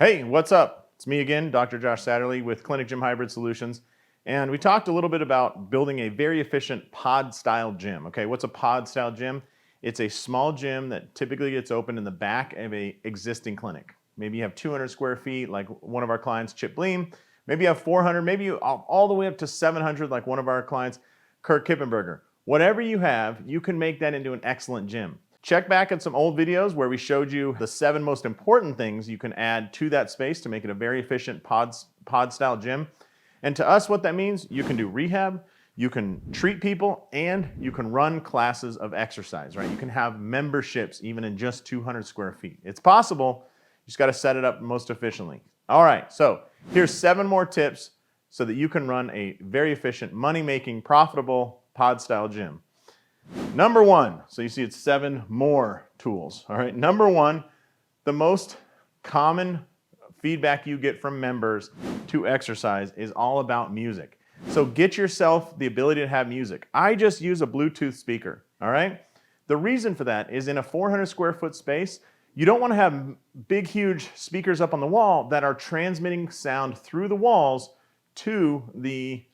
Hey, what's up? It's me again, Dr. Josh Satterlee with Clinic Gym Hybrid Solutions. And we talked a little bit about building a very efficient pod-style gym. Okay, what's a pod-style gym? It's a small gym that typically gets opened in the back of an existing clinic. Maybe you have 200 square feet, like one of our clients, Chip Bleem. Maybe you have 400, maybe you all the way up to 700, like one of our clients, Kirk Kippenberger. Whatever you have, you can make that into an excellent gym. Check back at some old videos where we showed you the 7 most important things you can add to that space to make it a very efficient pod-style gym. And to us, what that means, you can do rehab, you can treat people, and you can run classes of exercise, right? You can have memberships even in just 200 square feet. It's possible, you just gotta set it up most efficiently. All right, so here's 7 more tips so that you can run a very efficient, money-making, profitable pod-style gym. Number 1, so you see it's 7 more tools, all right? Number 1, the most common feedback you get from members to exercise is all about music. So get yourself the ability to have music. I just use a Bluetooth speaker, all right? The reason for that is in a 400 square foot space, you don't want to have big, huge speakers up on the wall that are transmitting sound through the walls to the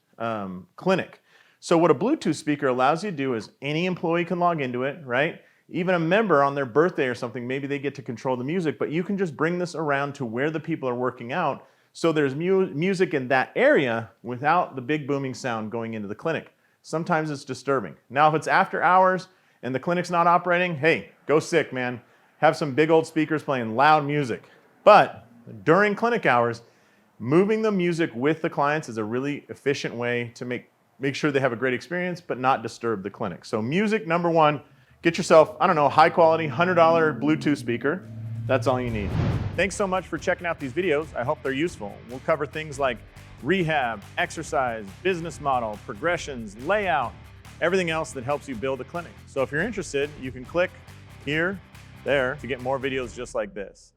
clinic. So what a Bluetooth speaker allows you to do is any employee can log into it, right? Even a member on their birthday or something, maybe they get to control the music, but you can just bring this around to where the people are working out so there's music in that area without the big booming sound going into the clinic. Sometimes it's disturbing. Now, if it's after hours and the clinic's not operating, hey, go sick, man. Have some big old speakers playing loud music. But during clinic hours, moving the music with the clients is a really efficient way to make sure they have a great experience, but not disturb the clinic. So music, number 1, get yourself, I don't know, high quality, $100 Bluetooth speaker. That's all you need. Thanks so much for checking out these videos. I hope they're useful. We'll cover things like rehab, exercise, business model, progressions, layout, everything else that helps you build a clinic. So if you're interested, you can click here, there to get more videos just like this.